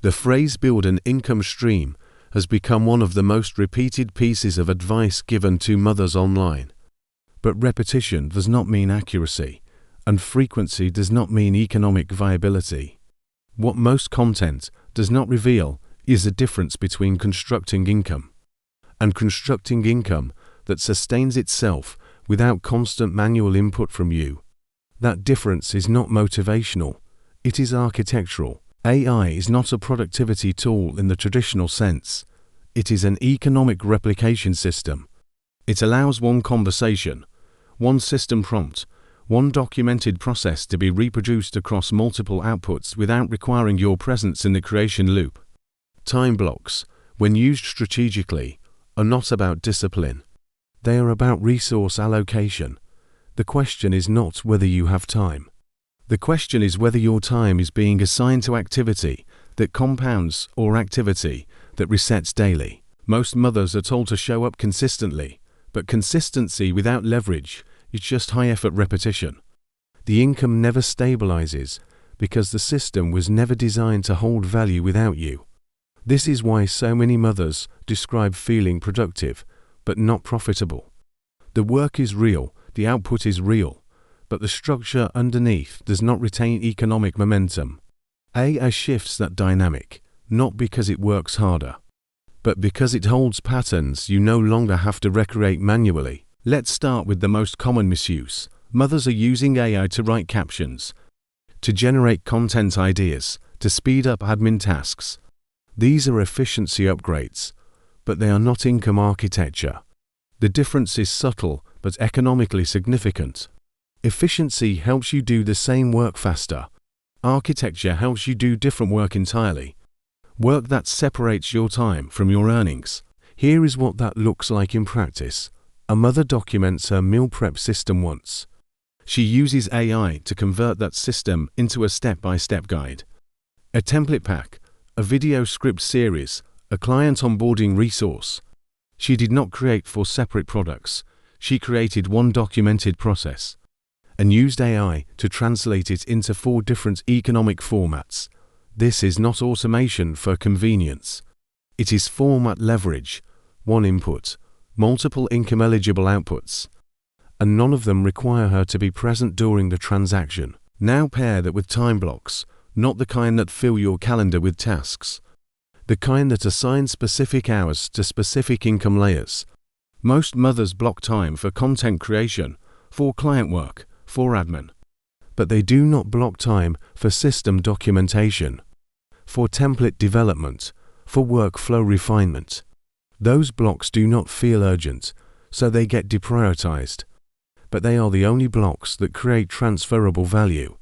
The phrase "build an income stream" has become one of the most repeated pieces of advice given to mothers online. But repetition does not mean accuracy, and frequency does not mean economic viability. What most content does not reveal is the difference between constructing income and constructing income that sustains itself without constant manual input from you. That difference is not motivational, it is architectural. AI is not a productivity tool in the traditional sense. It is an economic replication system. It allows one conversation, one system prompt, one documented process to be reproduced across multiple outputs without requiring your presence in the creation loop. Time blocks, when used strategically, are not about discipline. They are about resource allocation. The question is not whether you have time. The question is whether your time is being assigned to activity that compounds or activity that resets daily. Most mothers are told to show up consistently, but consistency without leverage is just high-effort repetition. The income never stabilizes because the system was never designed to hold value without you. This is why so many mothers describe feeling productive, but not profitable. The work is real, the output is real, but the structure underneath does not retain economic momentum. AI shifts that dynamic, not because it works harder, but because it holds patterns you no longer have to recreate manually. Let's start with the most common misuse. Mothers are using AI to write captions, to generate content ideas, to speed up admin tasks. These are efficiency upgrades, but they are not income architecture. The difference is subtle but economically significant. Efficiency helps you do the same work faster. Architecture helps you do different work entirely. Work that separates your time from your earnings. Here is what that looks like in practice. A mother documents her meal prep system once. She uses AI to convert that system into a step-by-step guide. A template pack, a video script series, a client onboarding resource. She did not create 4 separate products. She created one documented process and used AI to translate it into 4 different economic formats. This is not automation for convenience. It is format leverage. One input, multiple income-eligible outputs, and none of them require her to be present during the transaction. Now pair that with time blocks, not the kind that fill your calendar with tasks, the kind that assign specific hours to specific income layers. Most mothers block time for content creation, for client work, for admin, but they do not block time for system documentation, for template development, for workflow refinement. Those blocks do not feel urgent, so they get deprioritized. But they are the only blocks that create transferable value.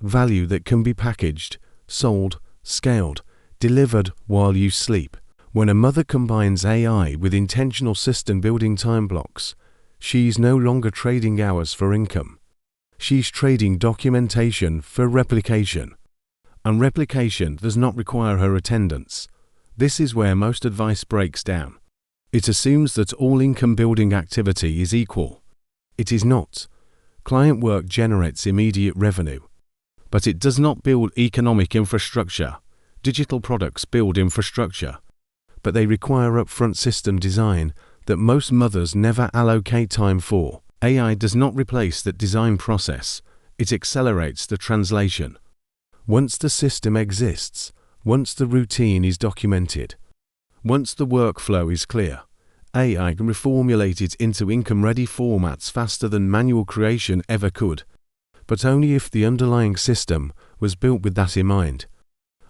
Value that can be packaged, sold, scaled, delivered while you sleep. When a mother combines AI with intentional system building time blocks, she's no longer trading hours for income. She's trading documentation for replication. And replication does not require her attendance. This is where most advice breaks down. It assumes that all income-building activity is equal. It is not. Client work generates immediate revenue, but it does not build economic infrastructure. Digital products build infrastructure, but they require upfront system design that most mothers never allocate time for. AI does not replace that design process. It accelerates the translation. Once the system exists, once the routine is documented, once the workflow is clear, AI can reformulate it into income-ready formats faster than manual creation ever could, but only if the underlying system was built with that in mind.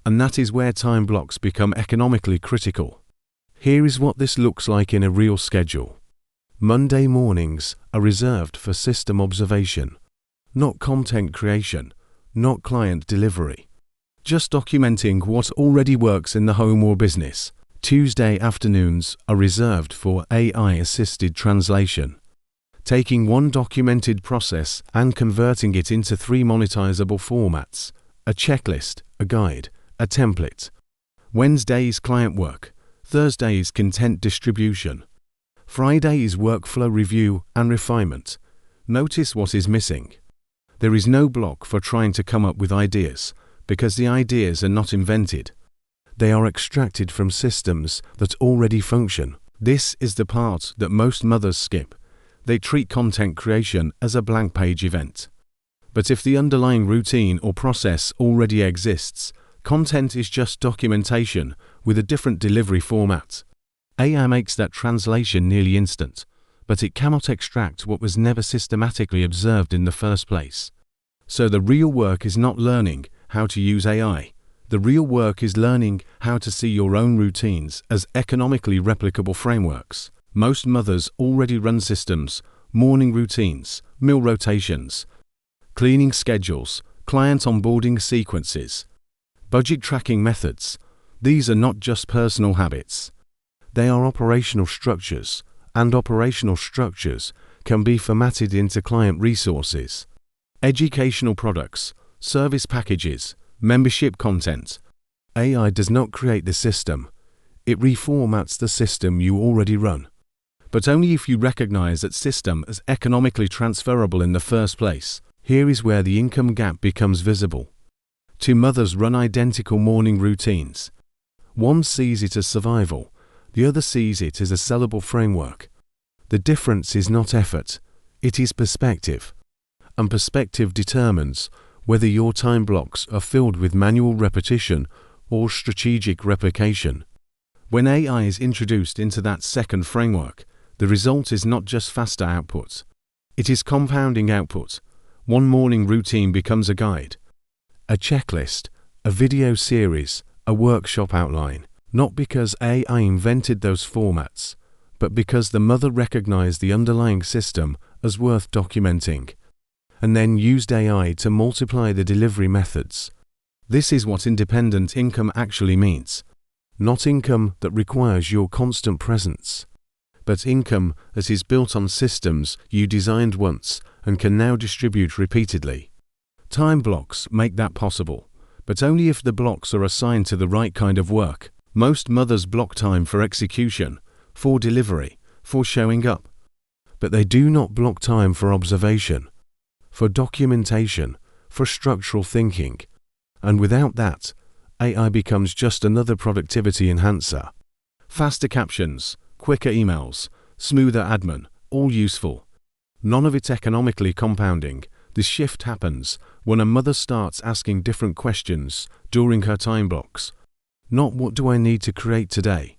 And that is where time blocks become economically critical. Here is what this looks like in a real schedule. Monday mornings are reserved for system observation, not content creation, not client delivery. Just documenting what already works in the home or business. Tuesday afternoons are reserved for AI-assisted translation, taking one documented process and converting it into 3 monetizable formats: a checklist, a guide, a template. Wednesday's client work, Thursday's content distribution, Friday's workflow review and refinement. Notice what is missing. There is no block for trying to come up with ideas, because the ideas are not invented. They are extracted from systems that already function. This is the part that most mothers skip. They treat content creation as a blank page event. But if the underlying routine or process already exists, content is just documentation with a different delivery format. AI makes that translation nearly instant, but it cannot extract what was never systematically observed in the first place. So the real work is not learning how to use AI. The real work is learning how to see your own routines as economically replicable frameworks. Most mothers already run systems, morning routines, meal rotations, cleaning schedules, client onboarding sequences, budget tracking methods. These are not just personal habits. They are operational structures, and operational structures can be formatted into client resources, educational products, service packages, membership content. AI does not create the system. It reformats the system you already run. But only if you recognize that system as economically transferable in the first place. Here is where the income gap becomes visible. Two mothers run identical morning routines. One sees it as survival, the other sees it as a sellable framework. The difference is not effort, it is perspective. And perspective determines whether your time blocks are filled with manual repetition or strategic replication. When AI is introduced into that second framework, the result is not just faster output. It is compounding output. One morning routine becomes a guide, a checklist, a video series, a workshop outline. Not because AI invented those formats, but because the mother recognized the underlying system as worth documenting, and then used AI to multiply the delivery methods. This is what independent income actually means. Not income that requires your constant presence, but income that is built on systems you designed once and can now distribute repeatedly. Time blocks make that possible, but only if the blocks are assigned to the right kind of work. Most mothers block time for execution, for delivery, for showing up. But they do not block time for observation, for documentation, for structural thinking. And without that, AI becomes just another productivity enhancer. Faster captions, quicker emails, smoother admin, all useful. None of it economically compounding. The shift happens when a mother starts asking different questions during her time blocks. Not what do I need to create today,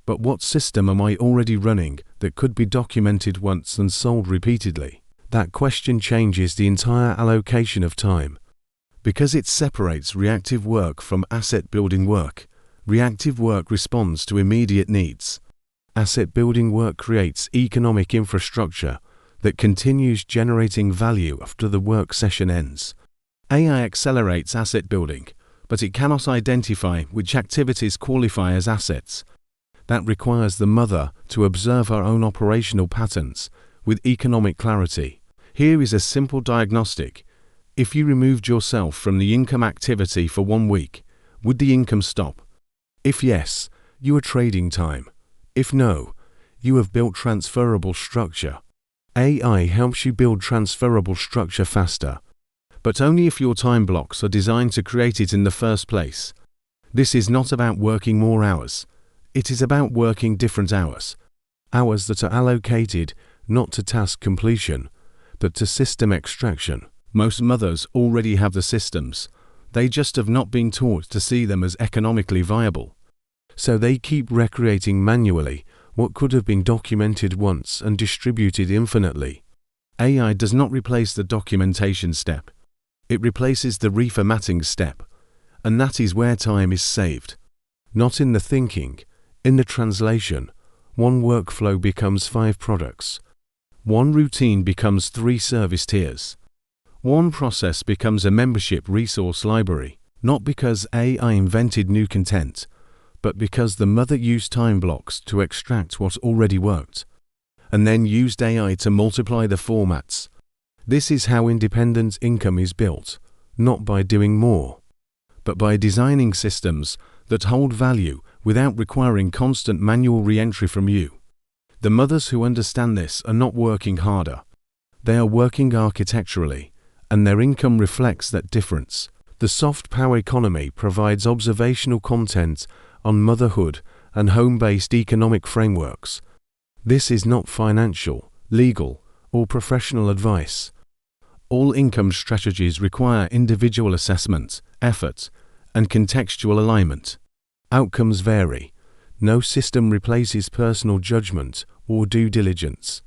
but what system am I already running that could be documented once and sold repeatedly? That question changes the entire allocation of time. Because it separates reactive work from asset-building work. Reactive work responds to immediate needs. Asset-building work creates economic infrastructure that continues generating value after the work session ends. AI accelerates asset building, but it cannot identify which activities qualify as assets. That requires the mother to observe her own operational patterns with economic clarity. Here is a simple diagnostic. If you removed yourself from the income activity for 1 week, would the income stop? If yes, you are trading time. If no, you have built transferable structure. AI helps you build transferable structure faster, but only if your time blocks are designed to create it in the first place. This is not about working more hours. It is about working different hours. Hours that are allocated not to task completion, but to system extraction. Most mothers already have the systems. They just have not been taught to see them as economically viable. So they keep recreating manually what could have been documented once and distributed infinitely. AI does not replace the documentation step. It replaces the reformatting step, and that is where time is saved. Not in the thinking, in the translation. One workflow becomes 5 products. One routine becomes 3 service tiers. One process becomes a membership resource library, not because AI invented new content, but because the mother used time blocks to extract what already worked, and then used AI to multiply the formats. This is how independent income is built, not by doing more, but by designing systems that hold value without requiring constant manual re-entry from you. The mothers who understand this are not working harder. They are working architecturally, and their income reflects that difference. The soft power economy provides observational content on motherhood and home-based economic frameworks. This is not financial, legal, or professional advice. All income strategies require individual assessment, effort, and contextual alignment. Outcomes vary. No system replaces personal judgment or due diligence.